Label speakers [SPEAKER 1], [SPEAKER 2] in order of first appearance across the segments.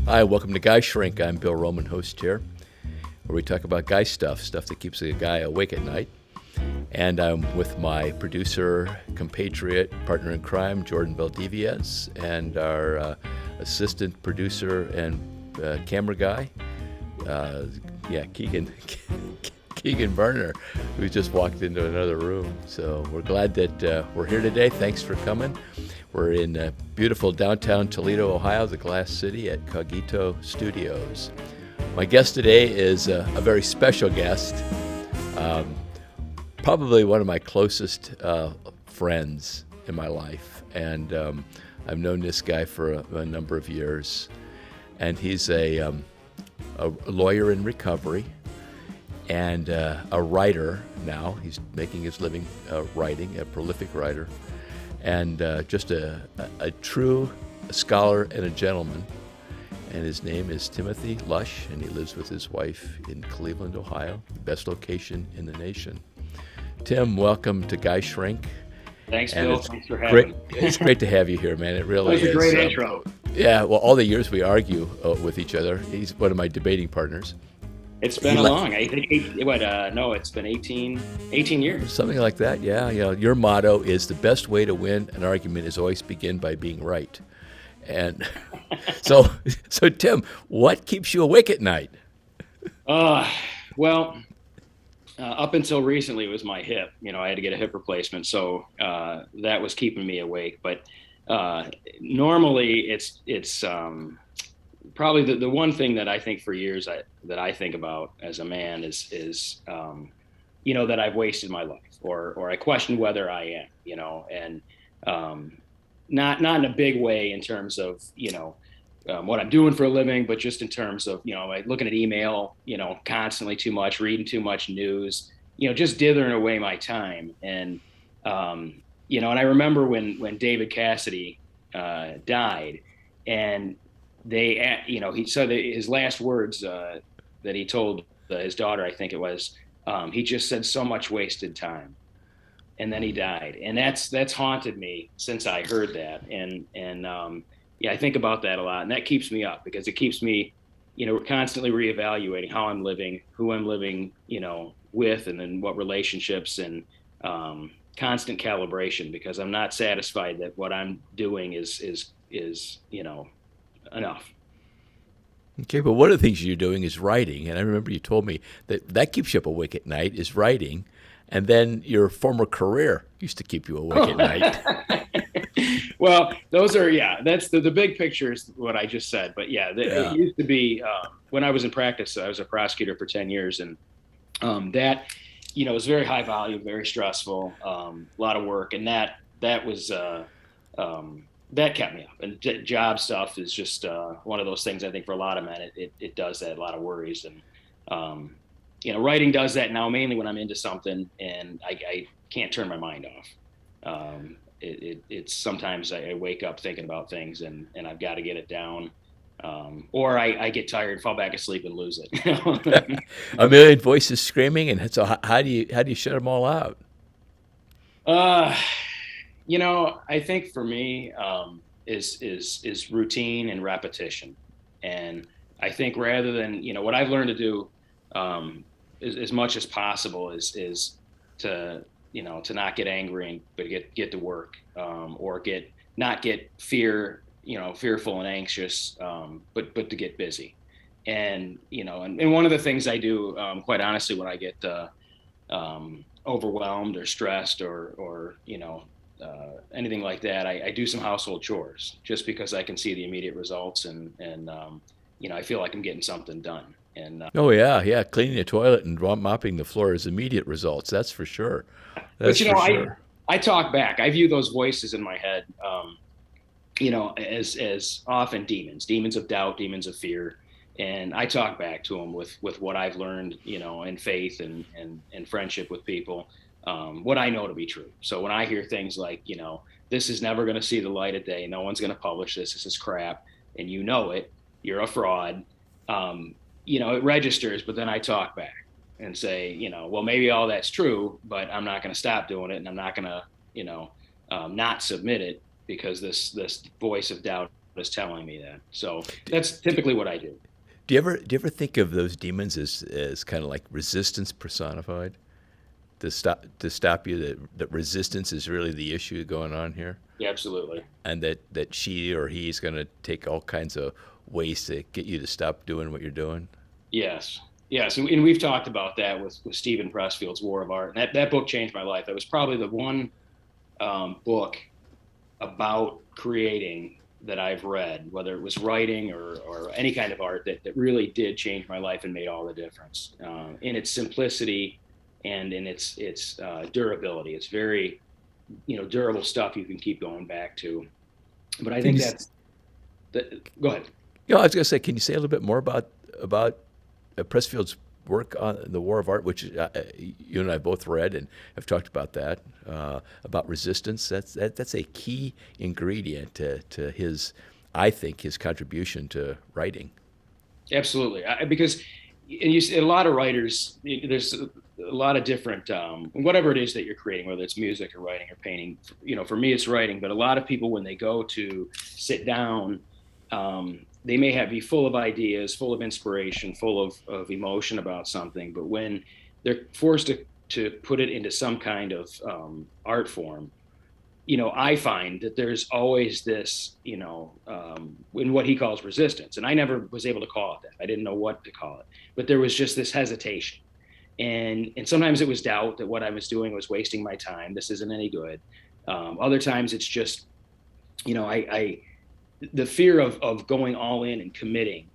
[SPEAKER 1] Hi, welcome to Guy Shrink. I'm Bill Roman, host here, where we talk about guy stuff that keeps a guy awake at night. And I'm with my producer, compatriot, partner in crime, Jordan Valdiviez, and our assistant producer and camera guy, Keegan Keegan Berner, who just walked into another room. So we're glad that we're here today. Thanks for coming. We're in beautiful downtown Toledo, Ohio, the Glass City at Cogito Studios. My guest today is a very special guest, probably one of my closest friends in my life. And I've known this guy for a number of years. And he's a lawyer in recovery and a writer now. He's making his living writing, a prolific writer. And just a true scholar and a gentleman. And his name is Timothy Lusch, and he lives with his wife in Cleveland, Ohio, the best location in the nation. Tim, welcome to Guy Shrink.
[SPEAKER 2] Thanks, Bill. Thanks for having me.
[SPEAKER 1] It's great to have you here, man. It really is.
[SPEAKER 2] That was a great intro.
[SPEAKER 1] Yeah, well, all the years we argue with each other. He's one of my debating partners.
[SPEAKER 2] It's been I think, it's been 18 years.
[SPEAKER 1] Something like that, yeah. You know, your motto is the best way to win an argument is always begin by being right. And so Tim, what keeps you awake at night?
[SPEAKER 2] Up until recently, it was my hip. You know, I had to get a hip replacement, so that was keeping me awake. But normally, it's probably the one thing that I think for years that I think about as a man is that I've wasted my life, or I question whether I am, and not in a big way in terms of what I'm doing for a living, but just in terms of like looking at email constantly too much, reading too much news, just dithering away my time. And and I remember when David Cassidy died, and he said that his last words that he told his daughter, I think it was, he just said, so much wasted time. And then he died. And that's haunted me since I heard that. And I think about that a lot. And that keeps me up because it keeps me, constantly reevaluating how I'm living, who I'm living, with, and then what relationships, and constant calibration, because I'm not satisfied that what I'm doing is enough.
[SPEAKER 1] Okay, but one of the things you're doing is writing, and I remember you told me that keeps you up awake at night is writing, and then your former career used to keep you awake at night.
[SPEAKER 2] Well, those are that's the big picture is what I just said, but it used to be when I was in practice. I was a prosecutor for 10 years, and that was very high volume, very stressful, a lot of work, and that was. That kept me up. And job stuff is just one of those things. I think for a lot of men, it does that, a lot of worries. And, writing does that now, mainly when I'm into something and I can't turn my mind off. It's sometimes I wake up thinking about things and I've got to get it down. Or I get tired, fall back asleep and lose it.
[SPEAKER 1] A million voices screaming. And so how do you shut them all out?
[SPEAKER 2] I think for me is routine and repetition. And I think rather than, what I've learned to do as much as possible is to not get angry, but get to work, or not get fearful and anxious, but to get busy. And, and one of the things I do, quite honestly, when I get overwhelmed or stressed or anything like that, I do some household chores just because I can see the immediate results and I feel like I'm getting something done. And
[SPEAKER 1] cleaning the toilet and mopping the floor is immediate results. That's for sure.
[SPEAKER 2] I talk back. I view those voices in my head, as often demons of doubt, demons of fear. And I talk back to them with what I've learned, in faith and friendship with people. What I know to be true. So when I hear things like, this is never going to see the light of day, no one's going to publish this is crap, and you're a fraud, it registers, but then I talk back and say, well, maybe all that's true, but I'm not going to stop doing it, and I'm not going to, not submit it because this voice of doubt is telling me that. So that's typically what I do.
[SPEAKER 1] Do you ever think of those demons as kind of like resistance personified? To stop you, that resistance is really the issue going on here,
[SPEAKER 2] Yeah, absolutely.
[SPEAKER 1] and that she or he is going to take all kinds of ways to get you to stop doing what you're doing.
[SPEAKER 2] Yes. Yes. And we've talked about that with Stephen Pressfield's War of Art. And that book changed my life. It was probably the one book about creating that I've read, whether it was writing or any kind of art, that really did change my life and made all the difference in its simplicity and in its durability. It's very, durable stuff you can keep going back to. But I think go ahead.
[SPEAKER 1] I was going to say, can you say a little bit more about Pressfield's work on the War of Art, which you and I both read and have talked about that, about resistance? That's a key ingredient to his, I think, his contribution to writing.
[SPEAKER 2] Absolutely, because you see a lot of writers. There's a lot of different, whatever it is that you're creating, whether it's music or writing or painting. For me, it's writing. But a lot of people, when they go to sit down, they may be full of ideas, full of inspiration, full of emotion about something. But when they're forced to put it into some kind of art form, I find that there's always this, in what he calls resistance. And I never was able to call it that. I didn't know what to call it. But there was just this hesitation. And sometimes it was doubt that what I was doing was wasting my time. This isn't any good. Other times it's just, the fear of going all in and committing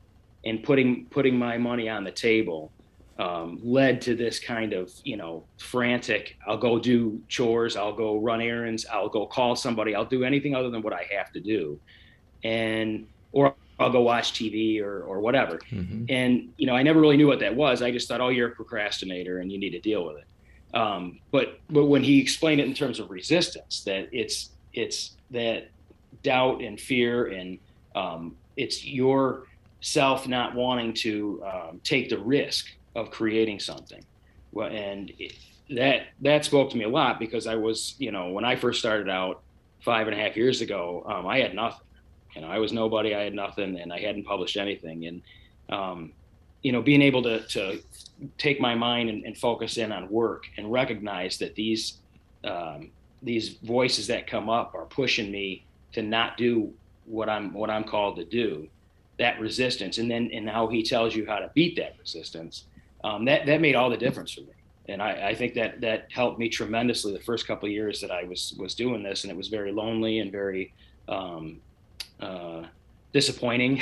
[SPEAKER 2] and putting my money on the table led to this kind of, frantic, I'll go do chores, I'll go run errands, I'll go call somebody, I'll do anything other than what I have to do. Or I'll go watch TV or whatever. Mm-hmm. And, I never really knew what that was. I just thought, oh, you're a procrastinator and you need to deal with it. But when he explained it in terms of resistance, that it's that doubt and fear and it's yourself not wanting to take the risk of creating something. Well, and that spoke to me a lot, because I was, when I first started out 5.5 years ago, I had nothing. I was nobody. I had nothing, and I hadn't published anything. And being able to take my mind and focus in on work and recognize that these voices that come up are pushing me to not do what I'm called to do, that resistance, and how he tells you how to beat that resistance, that made all the difference for me. And I think that helped me tremendously the first couple of years that I was doing this, and it was very lonely and very disappointing.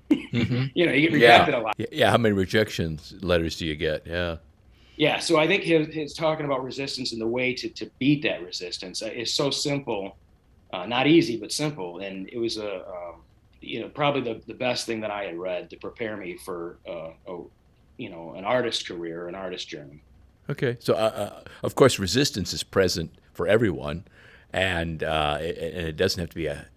[SPEAKER 2] Mm-hmm. You get rejected a lot.
[SPEAKER 1] Yeah. How many rejection letters do you get? Yeah.
[SPEAKER 2] Yeah. So I think his talking about resistance and the way to beat that resistance is so simple. Not easy, but simple. And it was probably the best thing that I had read to prepare me for, an artist career, an artist journey.
[SPEAKER 1] Okay. So, of course, resistance is present for everyone. And it doesn't have to be a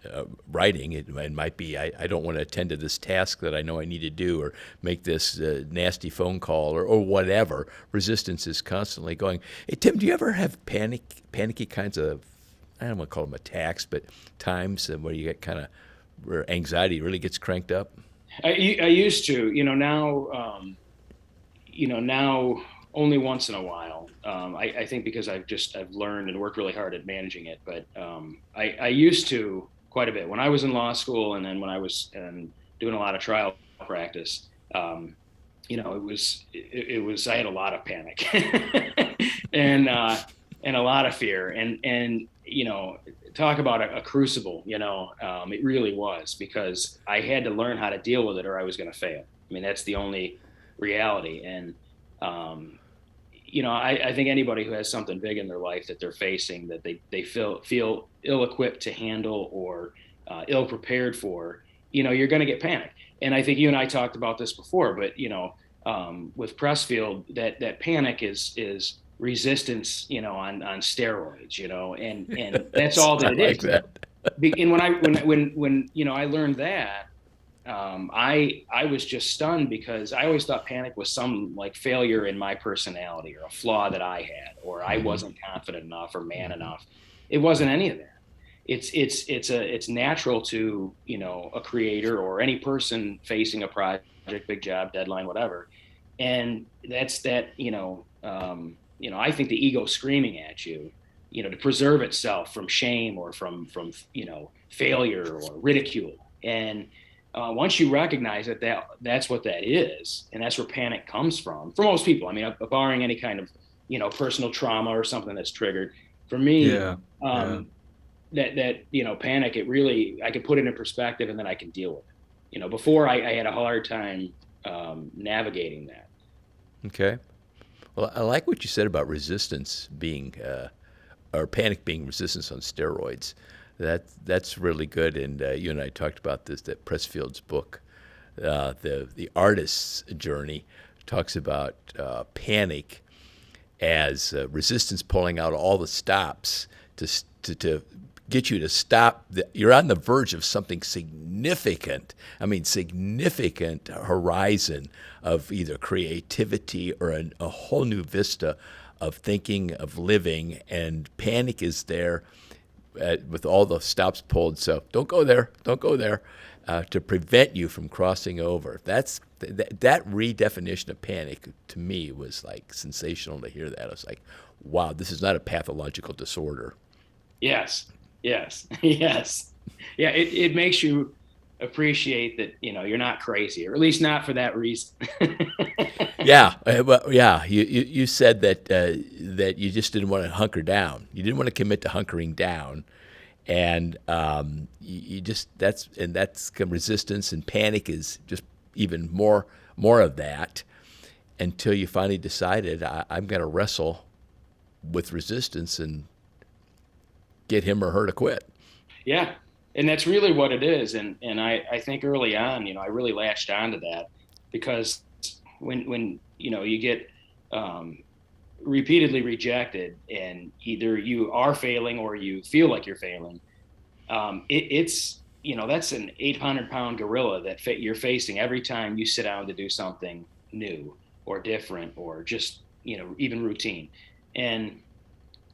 [SPEAKER 1] writing. It might be, I don't want to attend to this task that I know I need to do, or make this nasty phone call, or whatever. Resistance is constantly going. Hey, Tim, do you ever have panicky kinds of, I don't want to call them attacks, but times where you get kind of, where anxiety really gets cranked up?
[SPEAKER 2] I used to, now only once in a while. I think because I've learned and worked really hard at managing it. But I used to quite a bit when I was in law school, and then when I was doing a lot of trial practice. It was I had a lot of panic and a lot of fear, and talk about a crucible. It really was, because I had to learn how to deal with it, or I was going to fail. I mean, that's the only reality. And I think anybody who has something big in their life that they're facing, that they feel ill-equipped to handle, or ill-prepared for, you're going to get panic. And I think you and I talked about this before, but with Pressfield, that panic is resistance, on steroids, and that's all that it is.
[SPEAKER 1] That.
[SPEAKER 2] And when I learned that, I was just stunned, because I always thought panic was some like failure in my personality, or a flaw that I had, or I wasn't confident enough or man enough. It wasn't any of that. it's natural to, a creator or any person facing a project, big job, deadline, whatever. And that's that, I think the ego screaming at you, to preserve itself from shame or from failure or ridicule. And once you recognize that's what that is, and that's where panic comes from for most people. I mean, barring any kind of personal trauma or something that's triggered. For me,
[SPEAKER 1] Yeah.
[SPEAKER 2] that panic, it really, I can put it in perspective, and then I can deal with it. Before I had a hard time navigating that.
[SPEAKER 1] Okay. Well, I like what you said about resistance being, or panic being resistance on steroids. That's really good. And you and I talked about this. That Pressfield's book, the artist's journey, talks about panic as resistance pulling out all the stops to get you to stop. You're on the verge of something significant. I mean, significant horizon of either creativity or a whole new vista of thinking, of living, and panic is there with all the stops pulled. So don't go there, to prevent you from crossing over. That redefinition of panic to me was like sensational to hear that. I was like, wow, this is not a pathological disorder.
[SPEAKER 2] Yes. Yes. Yes. Yeah. It makes you appreciate that, you're not crazy, or at least not for that reason.
[SPEAKER 1] Yeah. Well, yeah. You said that you just didn't want to hunker down. You didn't want to commit to hunkering down. And you just, that's resistance, and panic is just even more of that, until you finally decided I'm going to wrestle with resistance and get him or her to quit.
[SPEAKER 2] Yeah. And that's really what it is. And I think early on, I really latched onto that, because when you get repeatedly rejected, and either you are failing or you feel like you're failing, it's that's an 800-pound gorilla that you're facing every time you sit down to do something new or different, or just even routine. And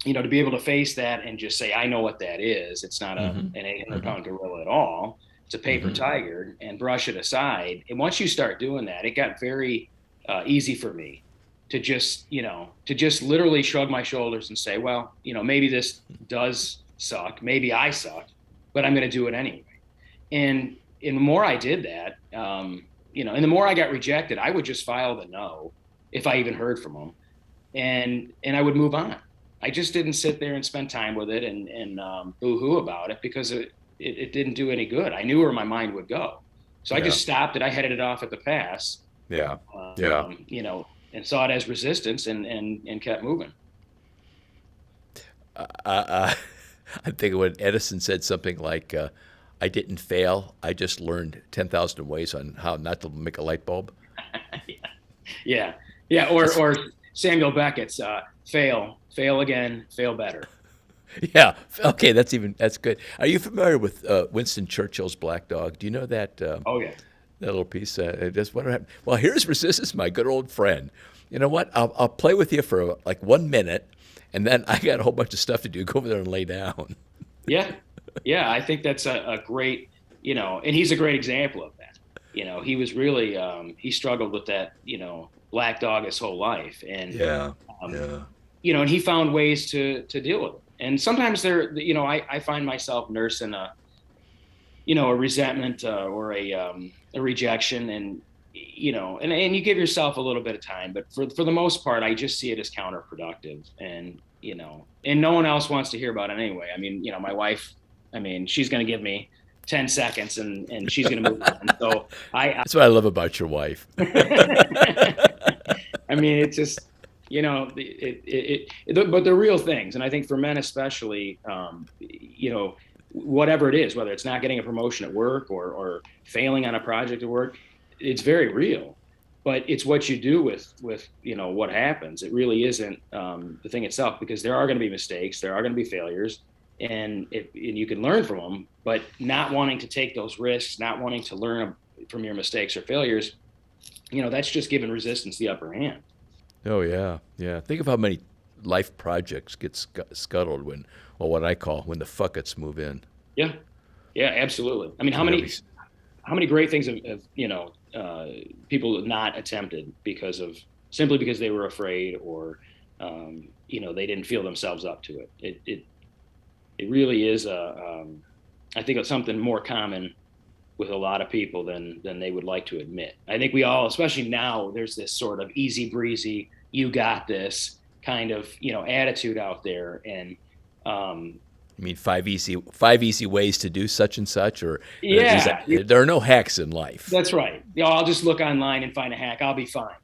[SPEAKER 2] to be able to face that and just say, I know what that is. It's not an 800-pound gorilla at all. It's a paper tiger, and brush it aside. And once you start doing that, it got very easy for me to just literally shrug my shoulders and say, well, maybe this does suck. Maybe I suck, but I'm going to do it anyway. And the more I did that, and the more I got rejected, I would just file the no if I even heard from them, and I would move on. I just didn't sit there and spend time with it and boo-hoo about it, because it didn't do any good. I knew where my mind would go. So I just stopped it. I headed it off at the pass.
[SPEAKER 1] Yeah.
[SPEAKER 2] And saw it as resistance, and kept moving.
[SPEAKER 1] I'm thinking when Edison said something like, I didn't fail. I just learned 10,000 ways on how not to make a light bulb.
[SPEAKER 2] Yeah. Or Samuel Beckett's fail again, fail better.
[SPEAKER 1] Yeah. Okay. That's good. Are you familiar with Winston Churchill's Black Dog? Do you know that?
[SPEAKER 2] Oh yeah.
[SPEAKER 1] That little piece. Just what happened? Well, here's resistance, my good old friend. You know what? I'll play with you for like 1 minute, and then I got a whole bunch of stuff to do. Go over there and lay down.
[SPEAKER 2] Yeah. I think that's a great, and he's a great example of that. He was really, he struggled with that, black dog his whole life. And, and he found ways to deal with it. And sometimes I find myself nursing a resentment or a rejection, and, and you give yourself a little bit of time, but for the most part, I just see it as counterproductive, and, and no one else wants to hear about it anyway. I mean, my wife, she's going to give me 10 seconds and she's going to move on. So
[SPEAKER 1] that's what I love about your wife.
[SPEAKER 2] It's just, but the real things. And I think for men, especially, whatever it is, whether it's not getting a promotion at work or failing on a project at work, it's very real. But it's what you do with what happens. It really isn't the thing itself, because there are going to be mistakes, there are going to be failures, and you can learn from them. But not wanting to take those risks, not wanting to learn from your mistakes or failures, that's just giving resistance the upper hand.
[SPEAKER 1] Oh yeah. Think of how many life projects get scuttled when well, what I call when the fuckets move in.
[SPEAKER 2] Yeah. Yeah, absolutely. I mean,
[SPEAKER 1] You know,
[SPEAKER 2] how many great things have people not attempted simply because they were afraid, or they didn't feel themselves up to it. It really is I think it's something more common with a lot of people than they would like to admit. I think we all, especially now, there's this sort of easy breezy, you got this kind of attitude out there, and
[SPEAKER 1] you mean five easy ways to do such and such, or
[SPEAKER 2] yeah,
[SPEAKER 1] there are no hacks in life.
[SPEAKER 2] that's right. I'll just look online and find a hack. I'll be fine.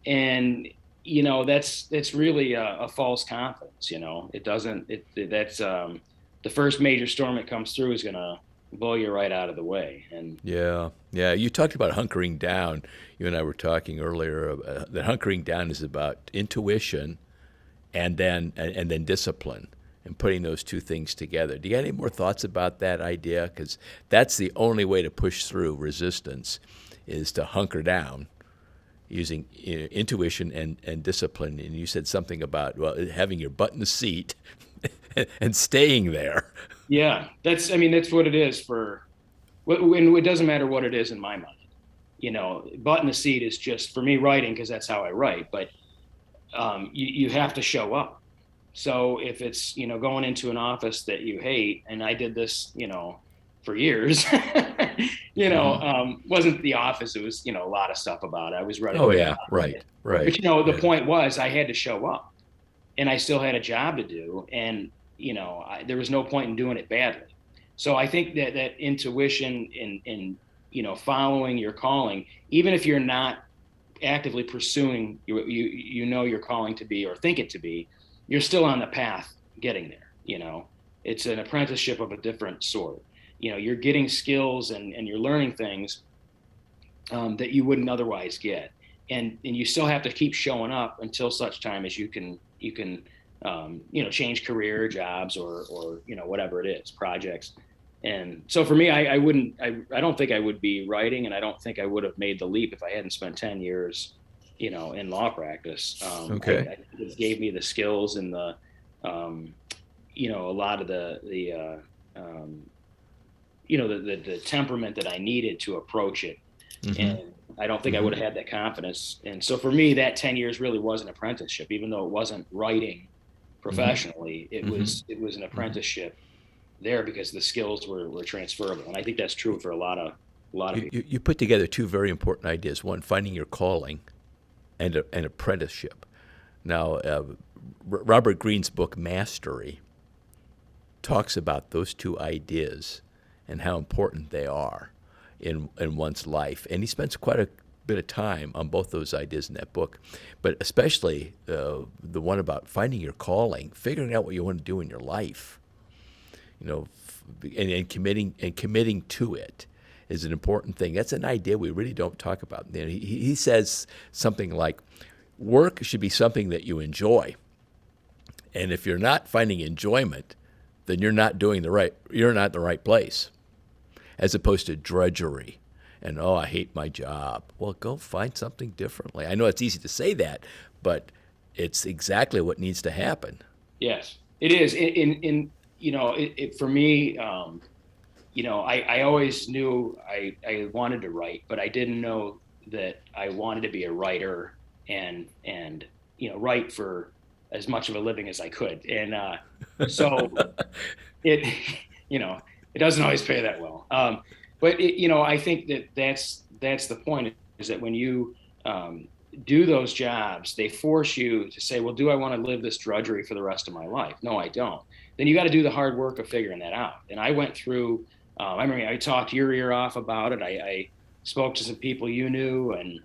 [SPEAKER 2] And that's really a false confidence. It doesn't. That's the first major storm that comes through is going to blow you right out of the way. And
[SPEAKER 1] yeah. You talked about hunkering down. You and I were talking earlier that hunkering down is about intuition, and then discipline, and putting those two things together. Do you got any more thoughts about that idea? Because that's the only way to push through resistance, is to hunker down using intuition and discipline. And you said something about, well, having your butt in the seat and staying there.
[SPEAKER 2] yeah, that's what it is when it doesn't matter what it is in my mind. Butt in the seat is just for me writing, because that's how I write. But you have to show up. So if it's, going into an office that you hate, and I did this, for years, wasn't the office. It was, a lot of stuff about it. I was running.
[SPEAKER 1] Oh yeah. Right.
[SPEAKER 2] But, the point was I had to show up, and I still had a job to do. And, there was no point in doing it badly. So I think that intuition in following your calling, even if you're not actively pursuing your calling to be, or think it to be, you're still on the path getting there. It's an apprenticeship of a different sort. You're getting skills and you're learning things that you wouldn't otherwise get. And you still have to keep showing up until such time as you can change career, jobs, or whatever it is, projects. And so for me, I don't think I would be writing, and I don't think I would have made the leap if I hadn't spent 10 years in law practice.
[SPEAKER 1] Okay.
[SPEAKER 2] It gave me the skills and the, a lot of the temperament that I needed to approach it. Mm-hmm. And I don't think I would have had that confidence. And so for me, that 10 years really was an apprenticeship, even though it wasn't writing professionally. Mm-hmm. It was an apprenticeship there, because the skills were transferable. And I think that's true for a lot of people.
[SPEAKER 1] You put together two very important ideas. One, finding your calling, and an apprenticeship. Now, Robert Greene's book, Mastery, talks about those two ideas and how important they are in one's life. And he spends quite a bit of time on both those ideas in that book, but especially the one about finding your calling, figuring out what you want to do in your life, and committing to it is an important thing. That's an idea we really don't talk about. He says something like, work should be something that you enjoy. And if you're not finding enjoyment, then you're not in the right place, as opposed to drudgery. And, I hate my job. Well, go find something differently. I know it's easy to say that, but it's exactly what needs to happen.
[SPEAKER 2] Yes, it is. For me, I always knew I wanted to write, but I didn't know that I wanted to be a writer and write for as much of a living as I could. And so it doesn't always pay that well. But I think that's the point, is that when you do those jobs, they force you to say, well, do I want to live this drudgery for the rest of my life? No, I don't. Then you got to do the hard work of figuring that out. And I went through, I talked your ear off about it. I spoke to some people you knew, and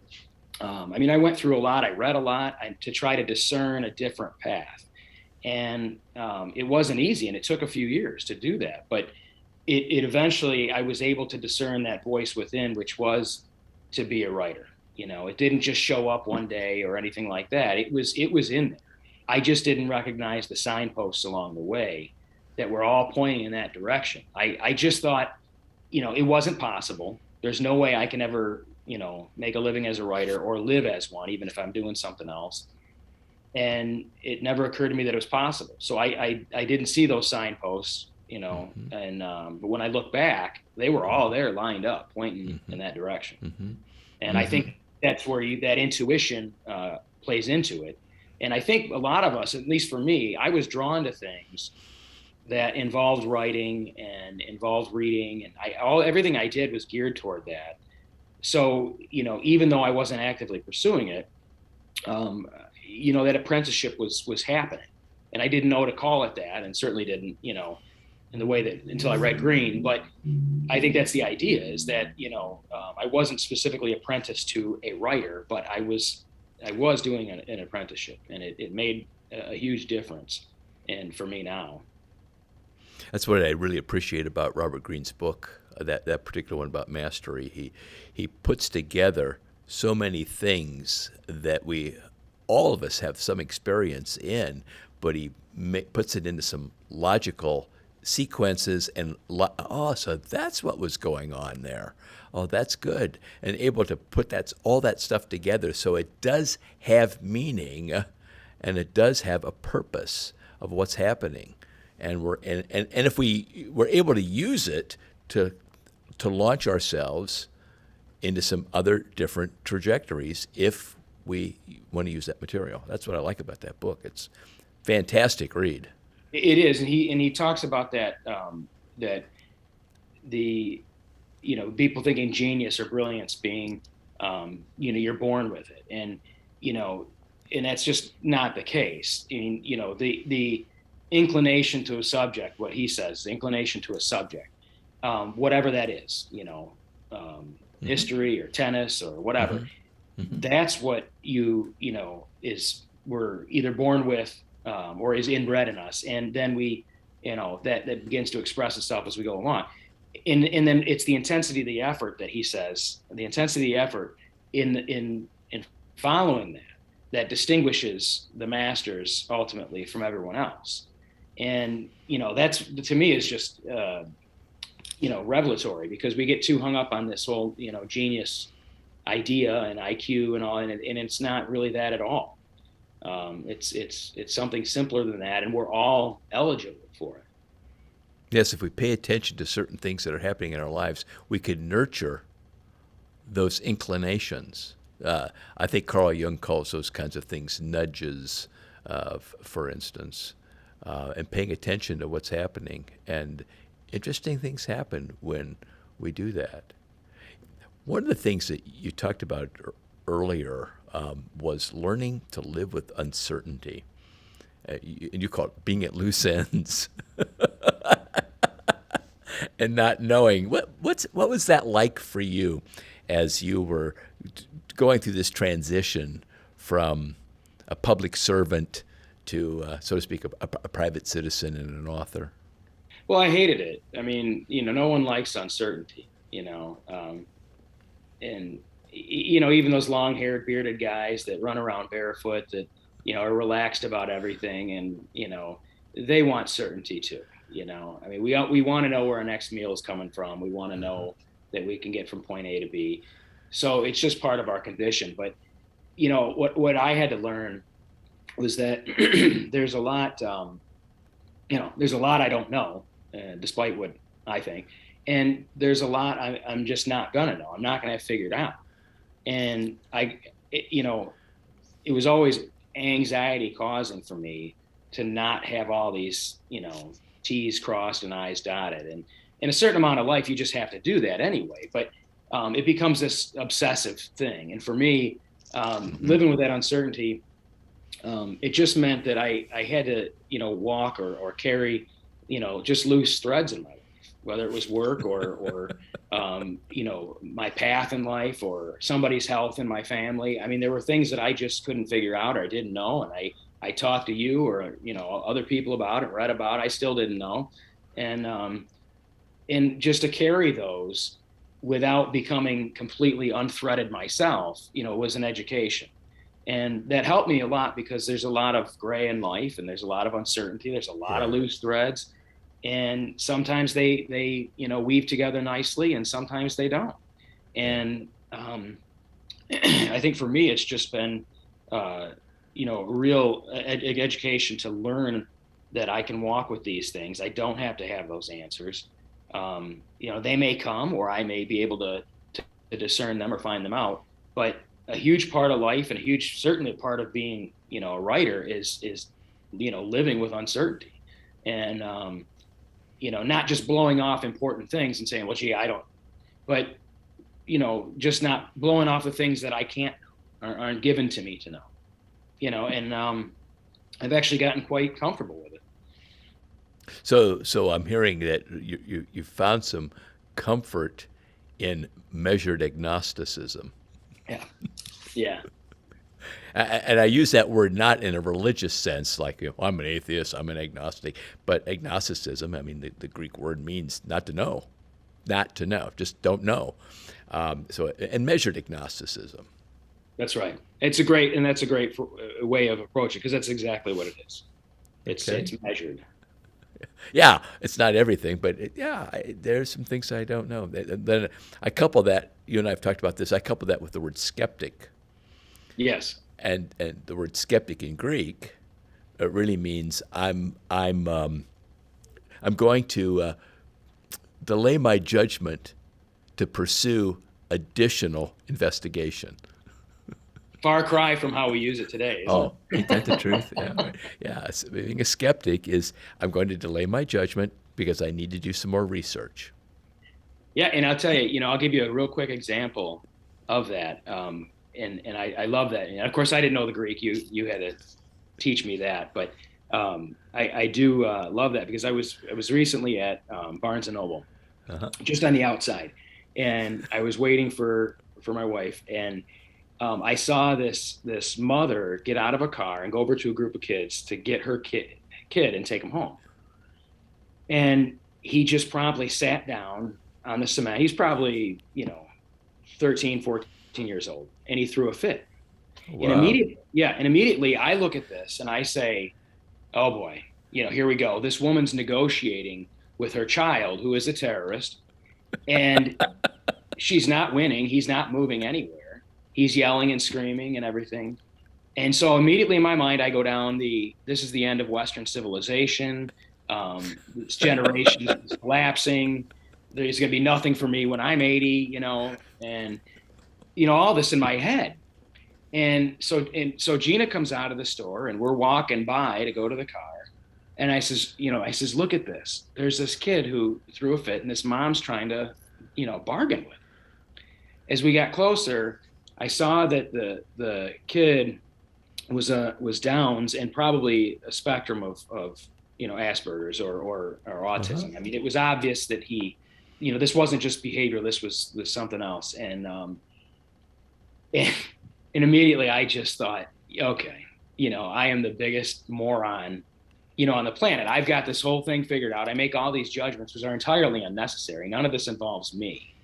[SPEAKER 2] I went through a lot. I read a lot to try to discern a different path. And it wasn't easy, and it took a few years to do that. But it eventually, I was able to discern that voice within, which was to be a writer. It didn't just show up one day or anything like that. It was in there. I just didn't recognize the signposts along the way that were all pointing in that direction. I just thought, it wasn't possible. There's no way I can ever, make a living as a writer or live as one, even if I'm doing something else. and it never occurred to me that it was possible. So I didn't see those signposts, and but when I look back, they were all there lined up, pointing in that direction. And I think that's where that intuition plays into it. And I think a lot of us, at least for me, I was drawn to things that involved writing and involved reading, and everything I did was geared toward that. So, even though I wasn't actively pursuing it, that apprenticeship was happening, and I didn't know to call it that, and certainly didn't, in the way that until I read Green. But I think that's the idea, is that, I wasn't specifically apprenticed to a writer, but I was doing an apprenticeship, and it made a huge difference. And for me now,
[SPEAKER 1] that's what I really appreciate about Robert Greene's book, that particular one about mastery. He puts together so many things that all of us have some experience in, but he puts it into some logical sequences, and so that's what was going on there. Oh, that's good. And able to put all that stuff together so it does have meaning, and it does have a purpose of what's happening. And if we were able to use it to launch ourselves into some other different trajectories, if we want to use that material. That's what I like about that book. It's a fantastic read.
[SPEAKER 2] It is, and he talks about that, that the people thinking genius or brilliance being you're born with it, and and that's just not the case. I mean, the inclination to a subject, what he says, the inclination to a subject, whatever that is, history or tennis or whatever, that's what we're either born with or is inbred in us, and then we that begins to express itself as we go along, and then it's the intensity of the effort that he says, the intensity of the effort in following that distinguishes the masters ultimately from everyone else. And that's, to me, is just revelatory, because we get too hung up on this whole genius idea and IQ and all, and it's not really that at all. It's something simpler than that, and we're all eligible for it.
[SPEAKER 1] Yes, if we pay attention to certain things that are happening in our lives, we could nurture those inclinations. I think Carl Jung calls those kinds of things nudges, for instance, and paying attention to what's happening. And interesting things happen when we do that. One of the things that you talked about earlier was learning to live with uncertainty. You call it being at loose ends. And not knowing. What was that like for you as you were going through this transition from a public servant to, so to speak, a private citizen and an author?
[SPEAKER 2] Well, I hated it. I mean, no one likes uncertainty, and even those long-haired, bearded guys that run around barefoot, that are relaxed about everything, and they want certainty too. I mean, we want to know where our next meal is coming from. We want to know that we can get from point A to B. So it's just part of our condition. But what I had to learn was that there's a lot I don't know, despite what I think, and there's a lot I'm just not gonna know. I'm not gonna have figured out. And it was always anxiety causing for me to not have all these T's crossed and I's dotted. And in a certain amount of life, you just have to do that anyway. But it becomes this obsessive thing. And for me, living with that uncertainty, it just meant that I had to, walk or carry, just loose threads in my life, whether it was work or my path in life or somebody's health in my family. I mean, there were things that I just couldn't figure out or didn't know. And I talked to you or, other people about it, read about it. I still didn't know. And just to carry those without becoming completely unthreaded myself, was an education. And that helped me a lot, because there's a lot of gray in life, and there's a lot of uncertainty. There's a lot of loose threads, and sometimes they weave together nicely, and sometimes they don't. And I think for me, it's just been real education to learn that I can walk with these things. I don't have to have those answers. They may come, or I may be able to discern them or find them out. But a huge part of life, and certainly a part of being, a writer is living with uncertainty, and not just blowing off important things and saying, well, gee, I don't, but just not blowing off the things that I can't, aren't given to me to know, and I've actually gotten quite comfortable with it.
[SPEAKER 1] So I'm hearing that you found some comfort in measured agnosticism.
[SPEAKER 2] Yeah. Yeah.
[SPEAKER 1] And I use that word not in a religious sense, like I'm an atheist, I'm an agnostic, but agnosticism, I mean, the Greek word means not to know, just don't know. And measured agnosticism.
[SPEAKER 2] That's right. That's a great way of approaching it, because that's exactly what it is. It's measured.
[SPEAKER 1] Yeah, it's not everything, but there's some things I don't know. Then I couple that. You and I have talked about this. I couple that with the word skeptic.
[SPEAKER 2] Yes.
[SPEAKER 1] And the word skeptic in Greek, it really means I'm going to delay my judgment to pursue additional investigation.
[SPEAKER 2] Far cry from how we use it today. Isn't it?
[SPEAKER 1] Ain't that the truth? Yeah. Yeah. So being a skeptic is I'm going to delay my judgment because I need to do some more research.
[SPEAKER 2] Yeah, and I'll tell you, I'll give you a real quick example of that. And I love that. And of course, I didn't know the Greek. You had to teach me that, but I do love that, because I was recently at Barnes and Noble, just on the outside, and I was waiting for my wife, and I saw this mother get out of a car and go over to a group of kids to get her kid and take him home. And he just promptly sat down on the cement. He's probably, 13, 14 years old, and he threw a fit. Wow. And immediately I look at this and I say, oh boy, here we go. This woman's negotiating with her child, who is a terrorist, and she's not winning. He's not moving anywhere. He's yelling and screaming and everything. And so immediately in my mind, I go down this is the end of Western civilization. This generation is collapsing. There's going to be nothing for me when I'm 80, and, all this in my head. And so Gina comes out of the store, and we're walking by to go to the car. And I says, look at this. There's this kid who threw a fit, and this mom's trying to, bargain with. As we got closer, I saw that the kid was Downs, and probably a spectrum of Asperger's or autism. Uh-huh. I mean, it was obvious that he, this wasn't just behavior. This was something else. And immediately I just thought, okay, I am the biggest moron, on the planet. I've got this whole thing figured out. I make all these judgments which are entirely unnecessary. None of this involves me.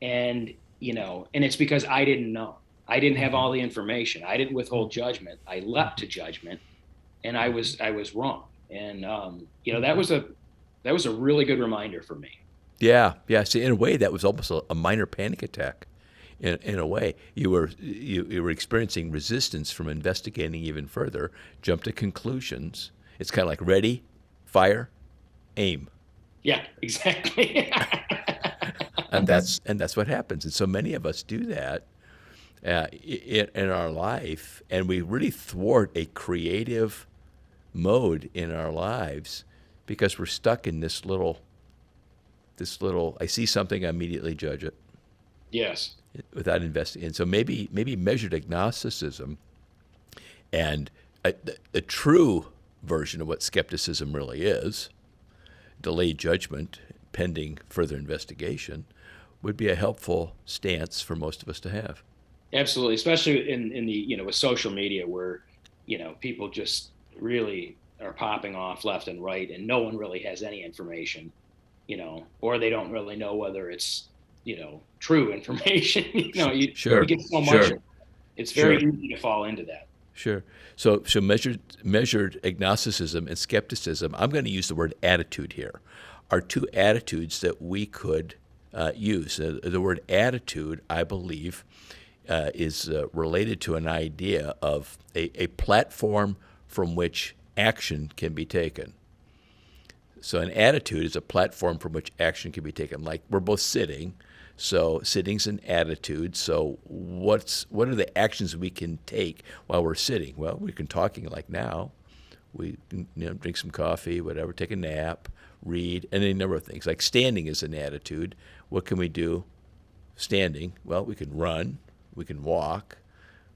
[SPEAKER 2] And it's because I didn't know. I didn't have all the information. I didn't withhold judgment. I leapt to judgment, and I was wrong. And that was a really good reminder for me.
[SPEAKER 1] Yeah. See, in a way, that was almost a minor panic attack. In a way, you were experiencing resistance from investigating even further. Jump to conclusions. It's kind of like ready, fire, aim.
[SPEAKER 2] Yeah, exactly.
[SPEAKER 1] And that's what happens. And so many of us do that in our life, and we really thwart a creative mode in our lives because we're stuck in this little. I see something, I immediately judge it.
[SPEAKER 2] Yes.
[SPEAKER 1] Without investigating. And so maybe measured agnosticism and a true version of what skepticism really is, delayed judgment pending further investigation, would be a helpful stance for most of us to have.
[SPEAKER 2] Absolutely, especially in the with social media, where people just really are popping off left and right, and no one really has any information, or they don't really know whether it's true information. You get so much. Sure. It's very easy to fall into that.
[SPEAKER 1] Sure. So measured agnosticism and skepticism, I'm going to use the word attitude here, are two attitudes that we could use. The word attitude, I believe, is related to an idea of a platform from which action can be taken. So an attitude is a platform from which action can be taken. Like we're both sitting, so sitting's an attitude. So what are the actions we can take while we're sitting? Well, we can talking like now. We can, drink some coffee, whatever, take a nap, read, and any number of things. Like standing is an attitude. What can we do standing? Well, we can run, we can walk,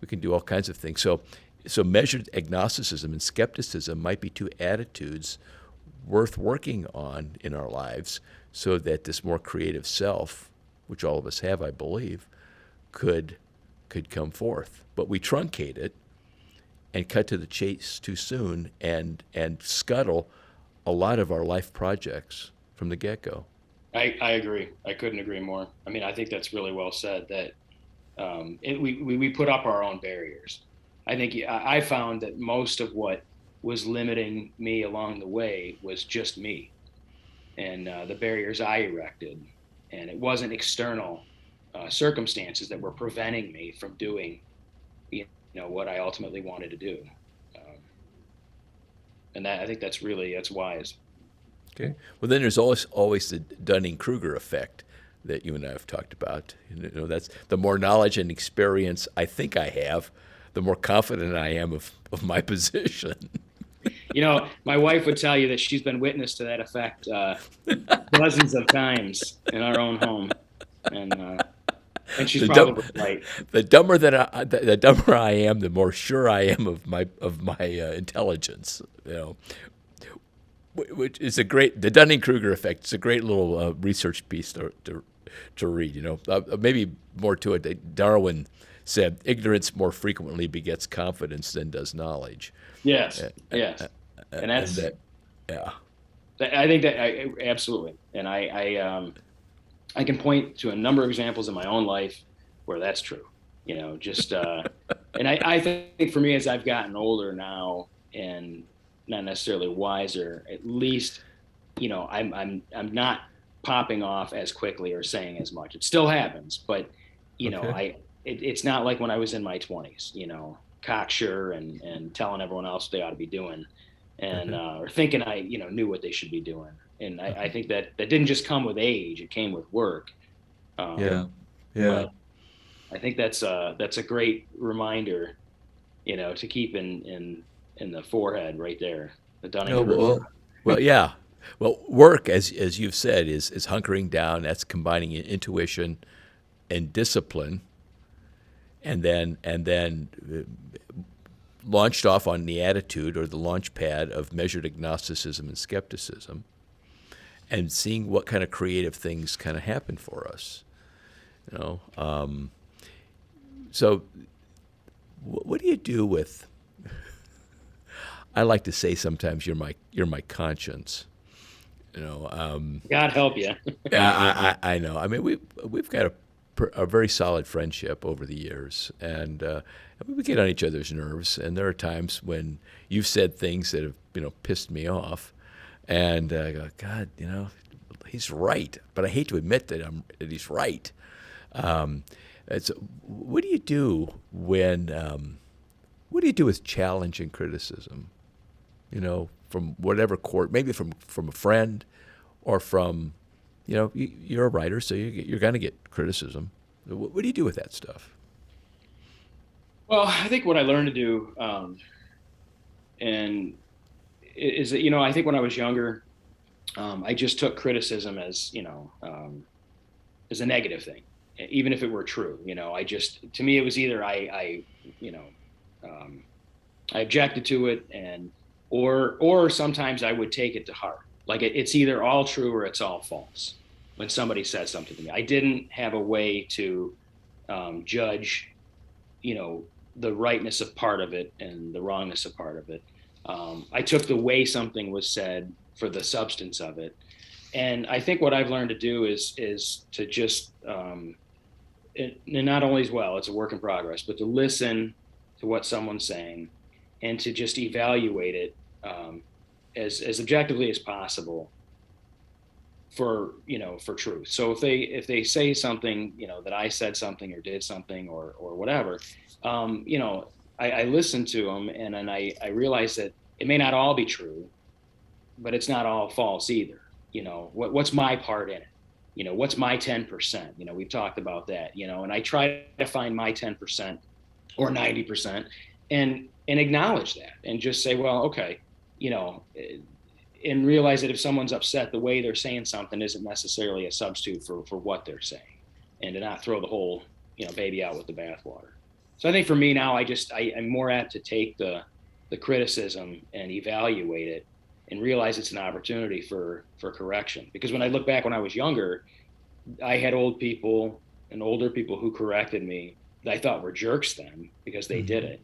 [SPEAKER 1] we can do all kinds of things. So measured agnosticism and skepticism might be two attitudes worth working on in our lives so that this more creative self, which all of us have, I believe, could come forth. But we truncate it and cut to the chase too soon and scuttle a lot of our life projects from the get-go.
[SPEAKER 2] I agree. I couldn't agree more. I mean, I think that's really well said, that we put up our own barriers. I think I found that most of what was limiting me along the way was just me and the barriers I erected. And it wasn't external circumstances that were preventing me from doing, what I ultimately wanted to do. And that, I think that's wise.
[SPEAKER 1] Okay. Well, then there's always the Dunning-Kruger effect that you and I have talked about. That's the more knowledge and experience I think I have, the more confident I am of my position.
[SPEAKER 2] My wife would tell you that she's been witness to that effect dozens of times in our own home, and she's probably right.
[SPEAKER 1] The dumber I am, the more sure I am of my intelligence. Which is the Dunning-Kruger effect. It's a great little research piece to read. Maybe more to it. Darwin said, "Ignorance more frequently begets confidence than does knowledge."
[SPEAKER 2] Yes, yes, and that's
[SPEAKER 1] yeah.
[SPEAKER 2] I think that absolutely, and I can point to a number of examples in my own life where that's true. And I think for me, as I've gotten older now and not necessarily wiser, at least, I'm not popping off as quickly or saying as much. It still happens, but it's not like when I was in my 20s, cocksure and telling everyone else what they ought to be doing, and or thinking I knew what they should be doing. And I think that didn't just come with age; it came with work.
[SPEAKER 1] Yeah.
[SPEAKER 2] But I think that's a great reminder, to keep in the forehead right there, the Dunning-Kruger.
[SPEAKER 1] Well, yeah. Well, work, as you've said, is hunkering down. That's combining intuition and discipline, and then launched off on the attitude or the launch pad of measured agnosticism and skepticism, and seeing what kind of creative things kind of happen for us. So what do you do with? I like to say sometimes you're my conscience.
[SPEAKER 2] God help you.
[SPEAKER 1] Yeah, I know. I mean, we've got a very solid friendship over the years, and we get on each other's nerves. And there are times when you've said things that have pissed me off, and I go, God, he's right. But I hate to admit that he's right. So what do you do what do you do with challenge and criticism? From whatever court, maybe from a friend, or from, you're a writer, so you're going to get criticism. What do you do with that stuff?
[SPEAKER 2] Well, I think what I learned to do, and is that, I think when I was younger, I just took criticism as a negative thing, even if it were true. To me, it was either I objected to it, or sometimes I would take it to heart. Like it's either all true or it's all false when somebody says something to me. I didn't have a way to judge, the rightness of part of it and the wrongness of part of it. I took the way something was said for the substance of it. And I think what I've learned to do is to just, and not only as well, it's a work in progress, but to listen to what someone's saying and to just evaluate it as objectively as possible for truth. So if they say something, that I said something or did something or whatever, I listen to them, and then I realize that it may not all be true, but it's not all false either. What's my part in it? What's my 10%? We've talked about that, and I try to find my 10% or 90% and acknowledge that and just say, well, okay, and realize that if someone's upset, the way they're saying something isn't necessarily a substitute for what they're saying, and to not throw the whole, baby out with the bathwater. So I think for me now, I'm more apt to take the criticism and evaluate it and realize it's an opportunity for correction. Because when I look back when I was younger, I had older people who corrected me that I thought were jerks then because they did it,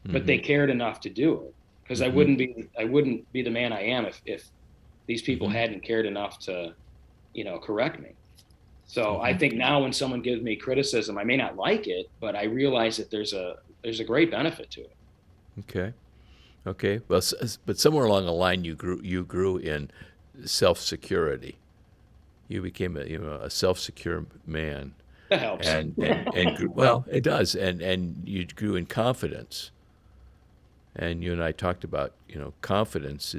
[SPEAKER 2] but they cared enough to do it. Because I wouldn't be the man I am if these people hadn't cared enough to, correct me. So I think now when someone gives me criticism, I may not like it, but I realize that there's a great benefit to it.
[SPEAKER 1] Okay. Well, but somewhere along the line, you grew in self-security. You became a self-secure man.
[SPEAKER 2] That helps.
[SPEAKER 1] And well, it does. And you grew in confidence. And you and I talked about, confidence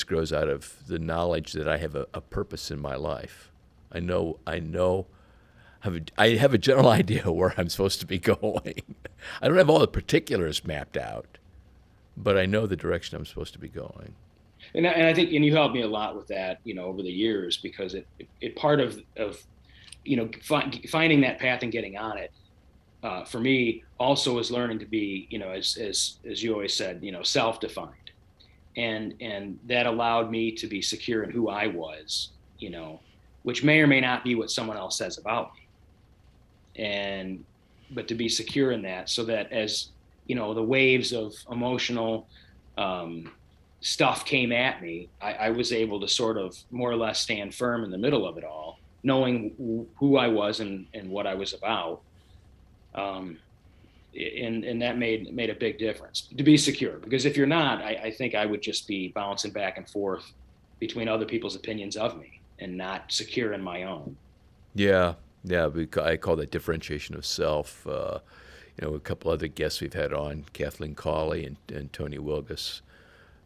[SPEAKER 1] grows out of the knowledge that I have a purpose in my life. I have a general idea where I'm supposed to be going. I don't have all the particulars mapped out, but I know the direction I'm supposed to be going.
[SPEAKER 2] And I think, and you helped me a lot with that, over the years, because it part of finding that path and getting on it, for me also is learning to be, as you always said, self-defined, and that allowed me to be secure in who I was, which may or may not be what someone else says about me, but to be secure in that, so that as the waves of emotional stuff came at me, I was able to sort of more or less stand firm in the middle of it all, knowing who I was and what I was about. And that made a big difference to be secure, because if you're not, I think I would just be bouncing back and forth between other people's opinions of me and not secure in my own.
[SPEAKER 1] Yeah. I call that differentiation of self. A couple other guests we've had on, Kathleen Cawley and Tony Wilgus,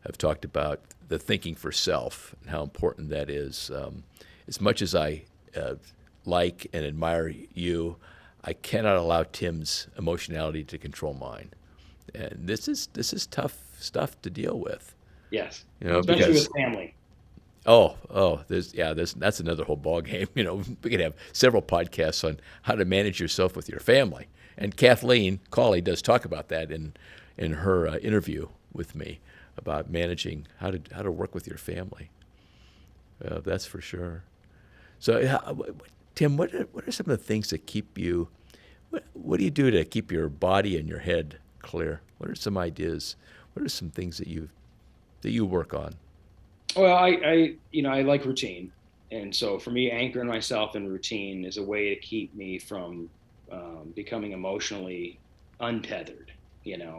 [SPEAKER 1] have talked about the thinking for self and how important that is. As much as I like and admire you, I cannot allow Tim's emotionality to control mine, and this is tough stuff to deal with.
[SPEAKER 2] Yes, especially with family.
[SPEAKER 1] That's another whole ball game. We could have several podcasts on how to manage yourself with your family, and Kathleen Cawley does talk about that in her interview with me about managing how to work with your family. That's for sure. So, Tim, what are some of the things that keep you? What do you do to keep your body and your head clear? What are some ideas? What are some things that you work on?
[SPEAKER 2] Well, I like routine, and so for me, anchoring myself in routine is a way to keep me from becoming emotionally untethered.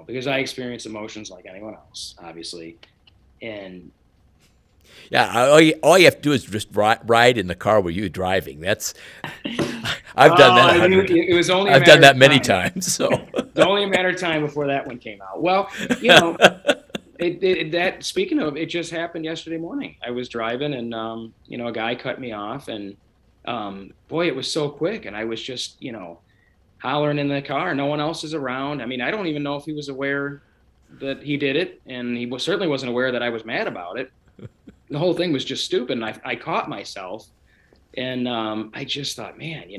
[SPEAKER 2] Because I experience emotions like anyone else, obviously, and
[SPEAKER 1] yeah, all you have to do is just ride in the car where you're driving. That's I've done that.
[SPEAKER 2] It was only
[SPEAKER 1] I've done that many times. So
[SPEAKER 2] it's only a matter of time before that one came out. Well, that speaking of, it just happened yesterday morning. I was driving, and a guy cut me off, and boy, it was so quick, and I was just hollering in the car. No one else is around. I mean, I don't even know if he was aware that he did it, and he certainly wasn't aware that I was mad about it. The whole thing was just stupid, and I caught myself, and I just thought, man,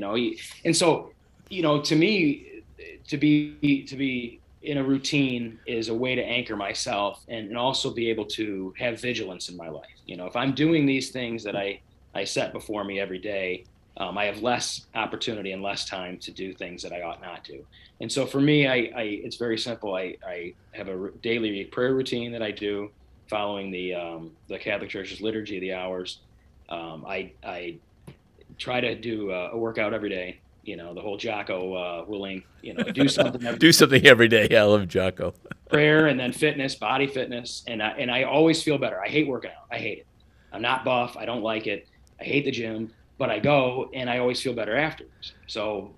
[SPEAKER 2] and so, to me, to be in a routine is a way to anchor myself and also be able to have vigilance in my life. If I'm doing these things that I set before me every day, I have less opportunity and less time to do things that I ought not to. And so for me, it's very simple. I have a daily prayer routine that I do following the Catholic Church's Liturgy of the Hours. I try to do a workout every day. The whole Jocko willing, do something.
[SPEAKER 1] Do something every day. Yeah, I love Jocko.
[SPEAKER 2] Prayer, and then fitness, body fitness, and I always feel better. I hate working out. I hate it. I'm not buff. I don't like it. I hate the gym, but I go and I always feel better afterwards. So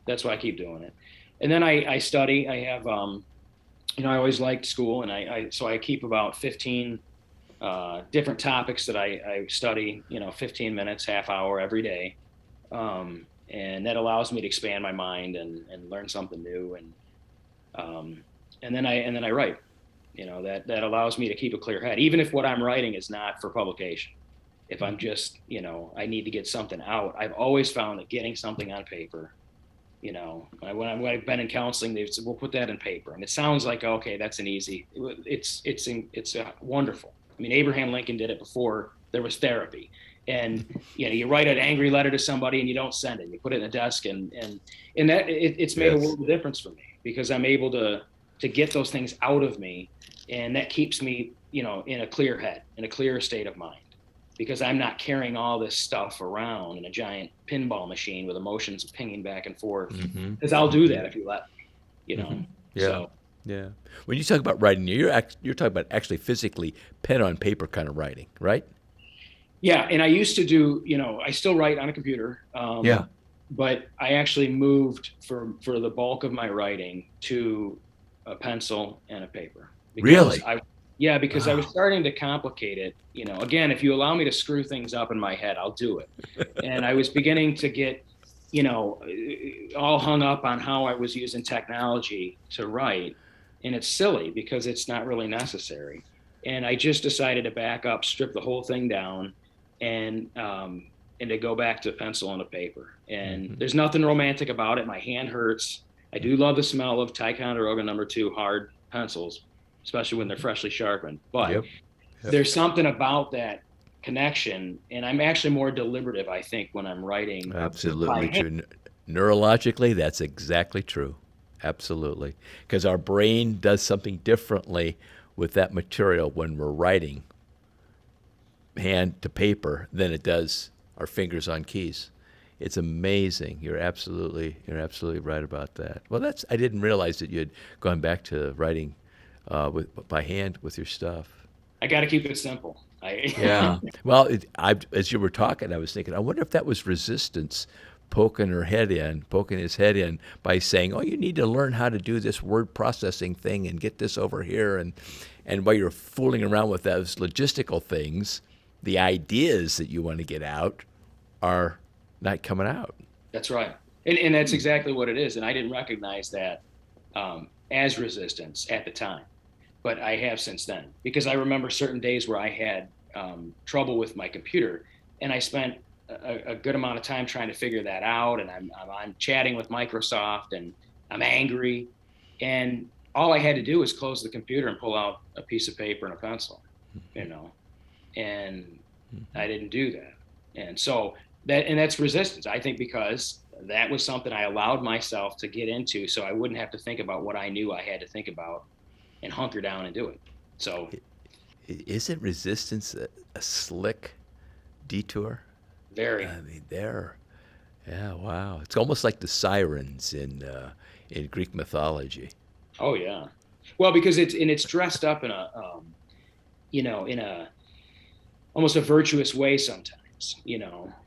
[SPEAKER 2] that's why I keep doing it. And then I study. I have, I always liked school, and so I keep about 15 different topics that I study, 15 minutes, half hour every day. And that allows me to expand my mind and learn something new. And then I write, that allows me to keep a clear head, even if what I'm writing is not for publication. If I'm just, I need to get something out. I've always found that getting something on paper, when I've been in counseling, they've said, we'll put that in paper. And it sounds like, okay, that's it's wonderful. I mean, Abraham Lincoln did it before there was therapy. And, you write an angry letter to somebody and you don't send it. You put it in a desk and that it's made a world of difference for me, because I'm able to get those things out of me. And that keeps me, in a clear head, in a clear state of mind, because I'm not carrying all this stuff around in a giant pinball machine with emotions pinging back and forth. Because I'll do that if you let me,
[SPEAKER 1] Yeah.
[SPEAKER 2] So.
[SPEAKER 1] Yeah. When you talk about writing, you're talking about actually physically pen on paper kind of writing, right?
[SPEAKER 2] Yeah. And I used to do, I still write on a computer.
[SPEAKER 1] Yeah.
[SPEAKER 2] But I actually moved for the bulk of my writing to a pencil and a paper.
[SPEAKER 1] Really?
[SPEAKER 2] Because I was starting to complicate it. Again, if you allow me to screw things up in my head, I'll do it. And I was beginning to get, all hung up on how I was using technology to write. And it's silly because it's not really necessary. And I just decided to back up, strip the whole thing down, and to go back to pencil and a paper. And there's nothing romantic about it. My hand hurts. I do love the smell of Ticonderoga #2 hard pencils, especially when they're freshly sharpened. But there's something about that connection, and I'm actually more deliberative, I think, when I'm writing.
[SPEAKER 1] Absolutely true. Neurologically, that's exactly true. Absolutely. Because our brain does something differently with that material when we're writing hand to paper than it does our fingers on keys. It's amazing. You're absolutely right about that. Well, I didn't realize that you had gone back to writing by hand with your stuff.
[SPEAKER 2] I got to keep it simple.
[SPEAKER 1] Yeah. Well, as you were talking, I was thinking, I wonder if that was resistance poking his head in by saying, oh, you need to learn how to do this word processing thing and get this over here. And while you're fooling around with those logistical things, the ideas that you want to get out are not coming out.
[SPEAKER 2] That's right. And that's exactly what it is. And I didn't recognize that as resistance at the time, but I have since then, because I remember certain days where I had trouble with my computer, and I spent a good amount of time trying to figure that out. And I'm chatting with Microsoft, and I'm angry, and all I had to do was close the computer and pull out a piece of paper and a pencil, and I didn't do that. And so that's resistance, I think, because that was something I allowed myself to get into, so I wouldn't have to think about what I knew I had to think about and hunker down and do it. So
[SPEAKER 1] isn't resistance a slick detour?
[SPEAKER 2] Very.
[SPEAKER 1] I mean, yeah, wow. It's almost like the sirens in Greek mythology.
[SPEAKER 2] Oh yeah. Well, because it's dressed up in a in a almost a virtuous way sometimes.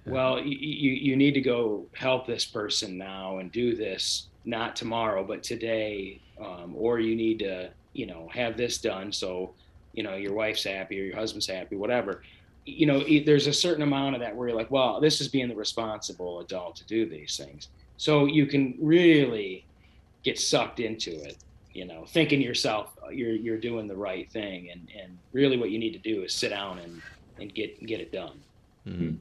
[SPEAKER 2] Well, you need to go help this person now and do this, not tomorrow, but today, or you need to, have this done so, your wife's happy or your husband's happy, whatever. There's a certain amount of that where you're like, well, this is being the responsible adult to do these things. So you can really get sucked into it, thinking yourself, you're doing the right thing. And really what you need to do is sit down and get it done.
[SPEAKER 1] Mm-hmm.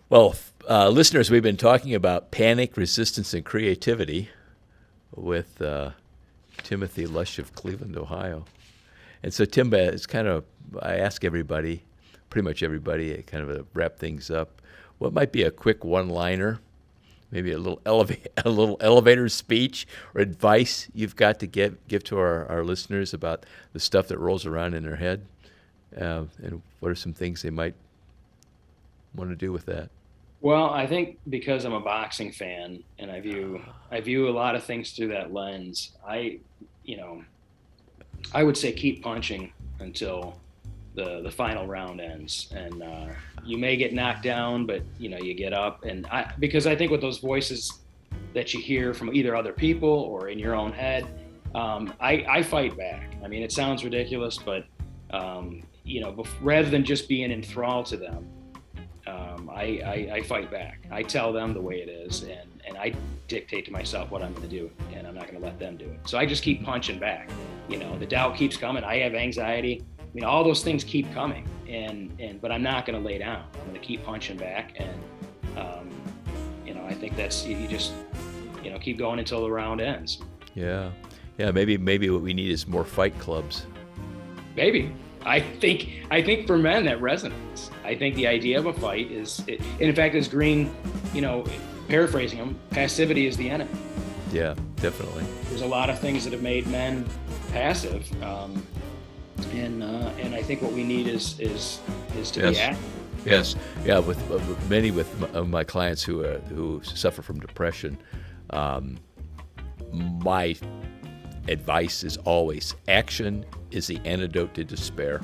[SPEAKER 1] Well, listeners, we've been talking about panic, resistance, and creativity with Timothy Lusch of Cleveland, Ohio. And so, Tim, I ask everybody, pretty much everybody, kind of wrap things up. What might be a quick one-liner, maybe a little elevator speech or advice you've got to give to our listeners about the stuff that rolls around in their head, and what are some things they might want to do with that?
[SPEAKER 2] Well, I think because I'm a boxing fan and I view a lot of things through that lens, I would say keep punching until the final round ends. And you may get knocked down, but you get up. And because I think with those voices that you hear from either other people or in your own head, I fight back. I mean, it sounds ridiculous, but rather than just being enthralled to them, I fight back. I tell them the way it is, and I dictate to myself what I'm going to do, and I'm not going to let them do it. So I just keep punching back. The doubt keeps coming. I have anxiety. All those things keep coming, but I'm not going to lay down. I'm going to keep punching back, and I think that's you just keep going until the round ends.
[SPEAKER 1] Yeah. Maybe what we need is more fight clubs.
[SPEAKER 2] Maybe. I think for men that resonates. I think the idea of a fight and in fact, as Green, paraphrasing him, passivity is the enemy.
[SPEAKER 1] Yeah, definitely.
[SPEAKER 2] There's a lot of things that have made men passive, and I think what we need is to be active.
[SPEAKER 1] Yes, yeah. With many of my clients who suffer from depression, my advice is always action is the antidote to despair.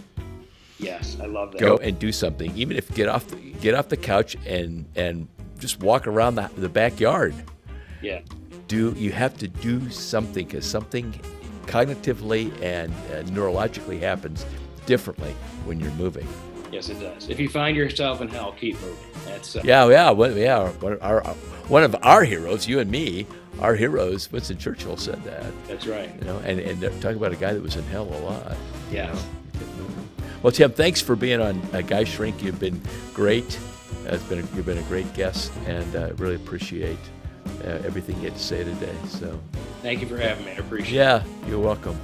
[SPEAKER 2] Yes, I love that.
[SPEAKER 1] Go and do something, even if get off the couch and just walk around the backyard.
[SPEAKER 2] Yeah.
[SPEAKER 1] You have to do something, because something cognitively and neurologically happens differently when you're moving.
[SPEAKER 2] Yes, it does. If you find yourself in hell, keep moving. That's One of our heroes, you and me, our heroes, Winston Churchill said that. That's right.
[SPEAKER 1] And talking about a guy that was in hell a lot.
[SPEAKER 2] Yeah.
[SPEAKER 1] Well, Tim, thanks for being on Guy Shrink. You've been great. You've been a great guest, and I really appreciate everything you had to say today. So,
[SPEAKER 2] thank you for having me. I appreciate it.
[SPEAKER 1] Yeah, you're welcome.